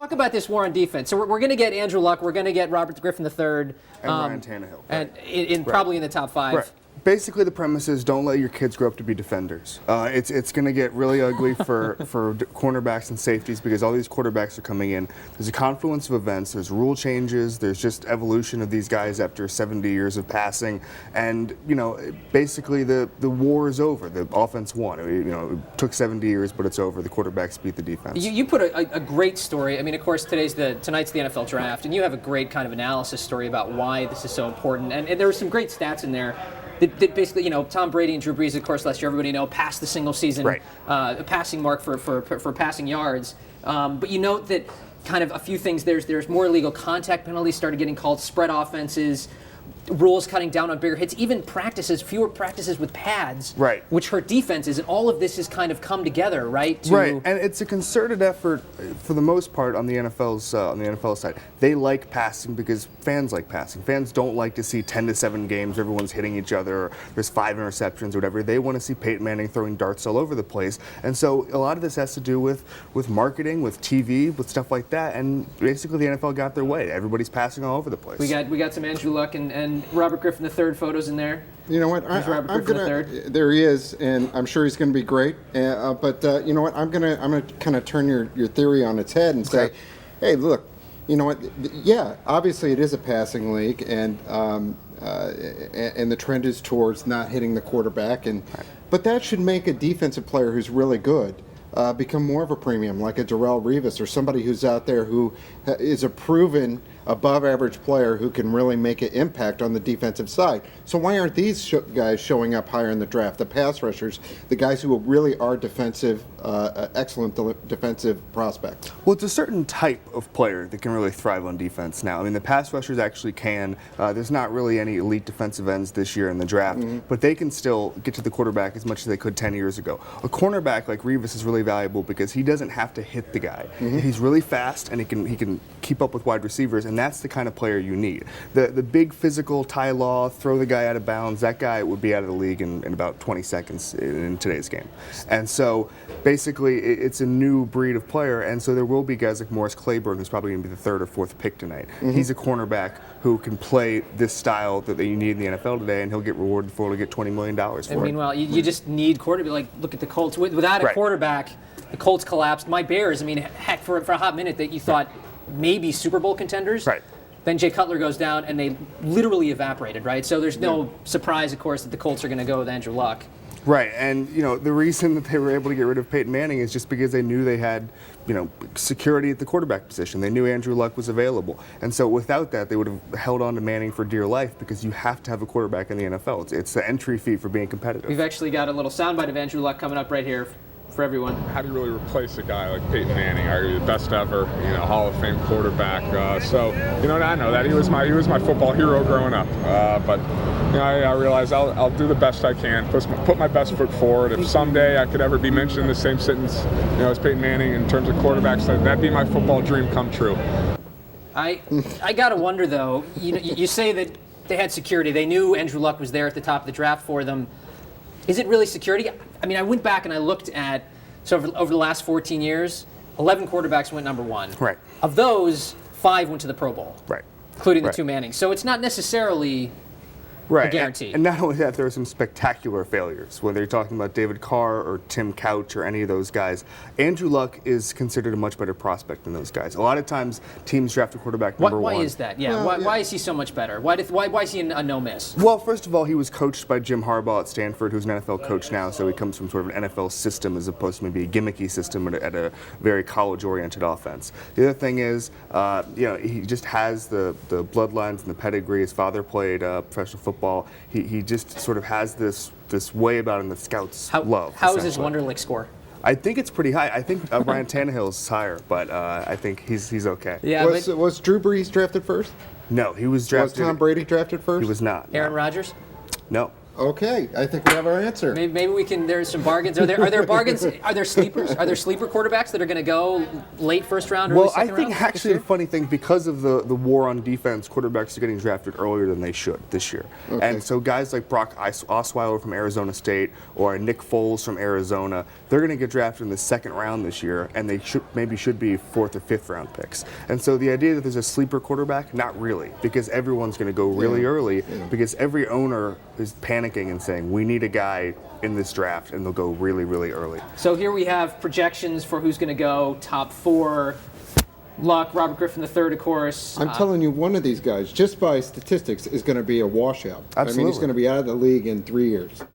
Talk about this war on defense. So we're going to get Andrew Luck. We're going to get Robert Griffin III. And Ryan Tannehill. And probably in the top 5. Right. Basically, the premise is don't let your kids grow up to be defenders. It's going to get really ugly for cornerbacks and safeties because all these quarterbacks are coming in. There's a confluence of events. There's rule changes. There's just evolution of these guys after 70 years of passing. And, basically the war is over. The offense won. It took 70 years, but it's over. The quarterbacks beat the defense. You put a great story. I mean, of course, tonight's the NFL draft, and you have a great kind of analysis story about why this is so important. And there were some great stats in there. That basically, Tom Brady and Drew Brees, of course, last year, everybody passed the single season passing mark for passing yards. But you note that kind of a few things. There's more illegal contact penalties started getting called, spread offenses, rules cutting down on bigger hits, even fewer practices with pads, which hurt defenses, and all of this has kind of come together, right? And it's a concerted effort for the most part on the NFL side. They like passing because fans like passing. Fans don't like to see 10-7 games, everyone's hitting each other, or there's 5 interceptions or whatever. They want to see Peyton Manning throwing darts all over the place, and so a lot of this has to do with marketing, with TV, with stuff like that. And basically, the NFL got their way. Everybody's passing all over the place. We got some Andrew Luck and Robert Griffin III photos in there. You know what? There he is, and I'm sure he's going to be great. But you know what? I'm gonna kind of turn your theory on its head and say, hey, look, you know what? Yeah, obviously it is a passing league, and the trend is towards not hitting the quarterback, but that should make a defensive player who's really good become more of a premium, like a Darrelle Revis or somebody who's out there who is a proven above-average player who can really make an impact on the defensive side. So why aren't these guys showing up higher in the draft? The pass rushers, the guys who really are defensive, excellent defensive prospects. Well, it's a certain type of player that can really thrive on defense now. I mean, the pass rushers actually can. There's not really any elite defensive ends this year in the draft, but they can still get to the quarterback as much as they could 10 years ago. A cornerback like Revis is really valuable because he doesn't have to hit the guy. He's really fast, and he can keep up with wide receivers, and that's the kind of player you need. The big physical Ty Law, throw the guy out of bounds, that guy would be out of the league in about 20 seconds in today's game. And so basically it's a new breed of player, and so there will be guys like Morris Claiborne, who's probably going to be the 3rd or 4th pick tonight. He's a cornerback who can play this style that you need in the NFL today, and he'll get rewarded for it. He'll get $20 million for it. Meanwhile, you just need quarterback. Like, look at the Colts. Without a quarterback, the Colts collapsed. My Bears, I mean, heck, for a hot minute that you thought maybe Super Bowl contenders. Then Jay Cutler goes down, and they literally evaporated, right? So there's no surprise, of course, that the Colts are going to go with Andrew Luck. Right, and the reason that they were able to get rid of Peyton Manning is just because they knew they had, security at the quarterback position. They knew Andrew Luck was available, and so without that, they would have held on to Manning for dear life because you have to have a quarterback in the NFL. It's the entry fee for being competitive. We've actually got a little soundbite of Andrew Luck coming up right here for everyone. How do you really replace a guy like Peyton Manning, arguably the best ever, Hall of Fame quarterback? I know that he was my football hero growing up. But I realize I'll do the best I can, put my best foot forward. If someday I could ever be mentioned in the same sentence, as Peyton Manning in terms of quarterbacks, that'd be my football dream come true. I gotta wonder though. You say that they had security. They knew Andrew Luck was there at the top of the draft for them. Is it really security? I mean, I went back and I looked at, over the last 14 years, 11 quarterbacks went number 1. Right. Of those, 5 went to the Pro Bowl. Right. Including the 2 Mannings. So it's not necessarily a guarantee. And not only that, there are some spectacular failures, whether you're talking about David Carr or Tim Couch or any of those guys. Andrew Luck is considered a much better prospect than those guys. A lot of times, teams draft a quarterback number 1. Why is that? Yeah. Why is he so much better? Why is he a no miss? Well, first of all, he was coached by Jim Harbaugh at Stanford, who's an NFL coach now, so he comes from sort of an NFL system as opposed to maybe a gimmicky system at a very college-oriented offense. The other thing is, he just has the bloodlines and the pedigree. His father played professional football. He just sort of has this way about him that scouts love. How is his Wonderlic score? I think it's pretty high. I think Ryan Tannehill is higher, but I think he's okay. Yeah, was Drew Brees drafted first? No, he was drafted. Was Tom Brady drafted first? He was not. Aaron Rodgers? No. Okay, I think we have our answer. Maybe we can. There's some bargains. Are there bargains? Are there sleepers? Are there sleeper quarterbacks that are going to go late first round? Early Well, I second think round actually the funny thing, because of the war on defense, quarterbacks are getting drafted earlier than they should this year. Okay. And so guys like Brock Osweiler from Arizona State or Nick Foles from Arizona, they're going to get drafted in the second round this year, and they should be fourth or fifth round picks. And so the idea that there's a sleeper quarterback, not really, because everyone's going to go really early, because every owner is panicking and saying, we need a guy in this draft, and they'll go really, really early. So here we have projections for who's going to go top 4. Luck, Robert Griffin III, of course. I'm telling you, one of these guys, just by statistics, is going to be a washout. Absolutely. I mean, he's going to be out of the league in 3 years.